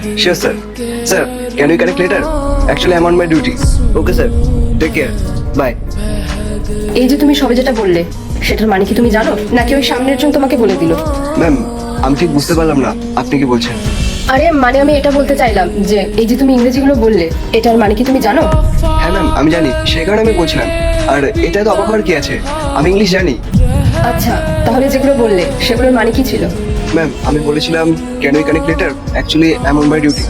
Sure, sir. Sir, can we connect later? Actually, I'm on my duty. Okay, sir. Take care. Bye. এই যে তুমি সবে যেটা বললে সেটার মানে কি তুমি জানো, নাকি ওই সামনের জন তোমাকে বলে দিল? ম্যাম, আমি ঠিক বুঝতে পারলাম না আপনি কি বলছেন। আরে মানে আমি এটা বলতে চাইলাম যে এই যে তুমি ইংরেজিগুলো বললে এটার মানে কি তুমি জানো? হ্যাঁ ম্যাম, আমি জানি, সেই কারণে আমি বলছিলাম। আর এটা তো অবাক হওয়ার কি আছে, আমি ইংলিশ জানি। আচ্ছা, তাহলে যেগুলো বললে সেগুলোর মানে কি ছিল? ম্যাম, আমি বলেছিলাম can we connect letter, actually I am on my duty.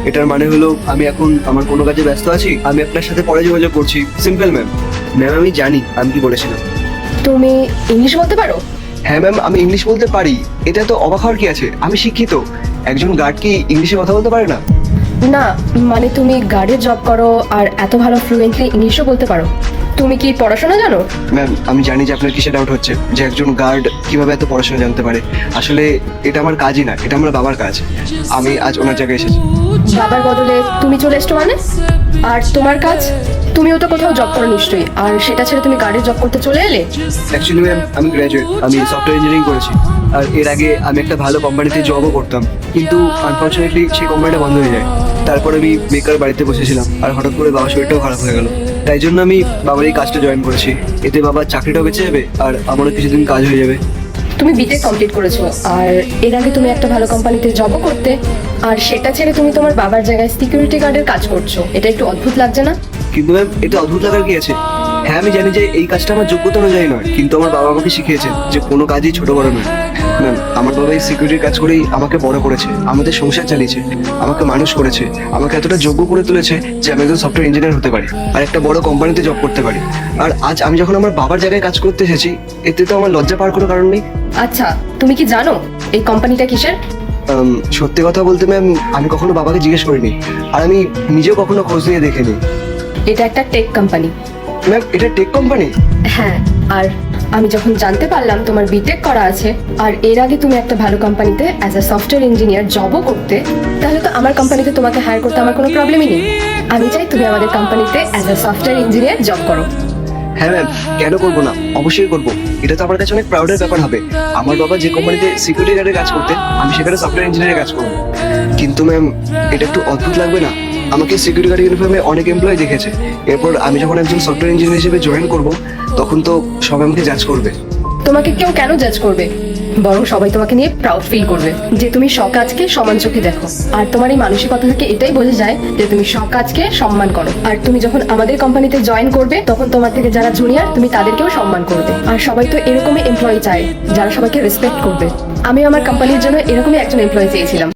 এটার মানে হলো আমি এখন আমার কোনো কাজে ব্যস্ত আছি, আমি আপনার সাথে পরে যোগাযোগ করছি। Simple ma'am. ম্যাম, আমি জানি আমি কি বলেছিলাম। তুমি ইংলিশ বলতে পারো? হ্যাঁ ম্যাম, আমি ইংলিশ বলতে পারি, এটা তো অবাক হওয়ার কি আছে, আমি শিক্ষিত। একজন গার্ড কি ইংলিশে কথা বলতে পারে না? না, মানে তুমি গার্ডের জব করো আর এত ভালো ফ্লুয়েন্টলি ইংলিশও বলতে পারো। তুমি কি পড়াশোনা জানো? ম্যাম, আমি জানি যে আপনার কিসে ডাউট হচ্ছে যে একজন গার্ড কিভাবে এত পড়াশোনা জানতে পারে। আসলে এটা আমার কাজই না, এটা আমার বাবার কাজ। আমি আজ ওনার জায়গায় এসেছি। বাবার বদলে তুমি চলে এসছো মানে? আর তোমার কাজ? তুমিও তো কোথাও জব করো নিশ্চয়ই, আর সেটা ছেড়ে তুমি গার্ডের জব করতে চলে এলে? অ্যাকচুয়ালি ম্যাম, আমি গ্র্যাজুয়েট, আমি সফটওয়্যার ইঞ্জিনিয়ারিং করেছি। আর এর আগে আমি একটা ভালো কোম্পানিতে জবও করতাম, কিন্তু আনফর্চুনেটলি সেই কোম্পানিটা বন্ধ হয়ে যায়। তারপর আমি বেকার বাড়িতে বসেছিলাম, আর হঠাৎ করে বাবার শরীরটাও খারাপ হয়ে গেল। তাই জন্য আমি বাবার এই কাজটা জয়েন করেছি। এতে বাবার চাকরিটাও বেঁচে যাবে আর আমারও কিছুদিন কাজ হয়ে যাবে। তুমি বিটেক কমপ্লিট করেছো, আর এর আগে তুমি একটা ভালো কোম্পানিতে জবও করতে, আর সেটা ছেড়ে তুমি তোমার বাবার জায়গায় সিকিউরিটি গার্ডের কাজ করছো। এটা একটু অদ্ভুত লাগছে না? কিন্তু ম্যাম, এটা অদ্ভুত লাগার কি আছে? হ্যাঁ, আমি জানি যে এই কাজটা আমার যোগ্যতা অনুযায়ী নয়, কিন্তু আমার বাবা আমাকে শিখিয়েছেন যে কোনো কাজই ছোট বড় নয়। ম্যাম, আমার বাবা এই সিকিউরিটির কাজ করেই আমাকে বড় করেছে, আমাদের সংসার চালিয়েছে, আমাকে মানুষ করেছে, আমাকে এতটা যোগ্য করে তুলেছে যে আমি একজন সফটওয়্যার ইঞ্জিনিয়ার হতে পারি আর একটা বড় কোম্পানিতে জব করতে পারি। আর আজ আমি যখন আমার বাবার জায়গায় কাজ করতে এসেছি, এতে তো আমার লজ্জা পাওয়ার কোনো কারণ নেই। আচ্ছা, তুমি কি জানো এই কোম্পানিটা কিসের? সত্যি কথা বলতে ম্যাম, আমি কখনো বাবাকে জিজ্ঞেস করিনি, আর আমি নিজেও কখনো খোঁজ নিয়ে দেখিনি। এটা একটা টেক কোম্পানি। ম্যাম, এটা টেক কোম্পানি? হ্যাঁ, আর আমি যখন জানতে পারলাম তোমার বিটেক করা আছে আর এর আগে তুমি একটা ভালো কোম্পানিতে অ্যাজ আ সফটওয়্যার ইঞ্জিনিয়ার জবও করতে, তাহলে তো আমার কোম্পানিতে তোমাকে হায়ার করতে আমার কোনো প্রবলেমই নেই। আমি চাই তুমি আমাদের কোম্পানিতে as a software engineer job করো। হ্যাঁ ম্যাম, কেন করবো না, অবশ্যই করবো। এটা তো আমার কাছে অনেক প্রাউডের ব্যাপার হবে। আমার বাবা যে কোম্পানিতে সিকিউরিটি গার্ডের কাজ করতেন, আমি সেখানে সফটওয়্যার ইঞ্জিনিয়ারের কাজ করবো। কিন্তু ম্যাম, এটা একটু অদ্ভুত লাগবে না? আমাকে সিকিউরিটি গার্ড ইউনিফর্মে অনেক এমপ্লয়ি দেখেছে, এরপর আমি যখন একজন সফটওয়্যার ইঞ্জিনিয়ার হিসেবে জয়েন করবো, তখন তো সবাই আমাকে জাজ করবে। তোমাকে কেউ কেন জাজ করবে? বরং সবাই তোমাকে নিয়ে প্রাউড ফিল করবে যে তুমি সব কাজকে সমান চোখে দেখো। আর তোমার এই মানসিকতা থেকে এটাই বোঝা যায় যে তুমি সব কাজকে সম্মান করো। আর তুমি যখন আমাদের কোম্পানিতে জয়েন করবে, তখন তোমার থেকে যারা জুনিয়র তুমি তাদেরকেও সম্মান করবে। আর সবাই তো এরকমই এমপ্লয়ি চায়, যারা সবাইকে রেসপেক্ট করবে। আমি আমার কোম্পানির জন্য এরকমই একজন এমপ্লয়ি চেয়েছিলাম।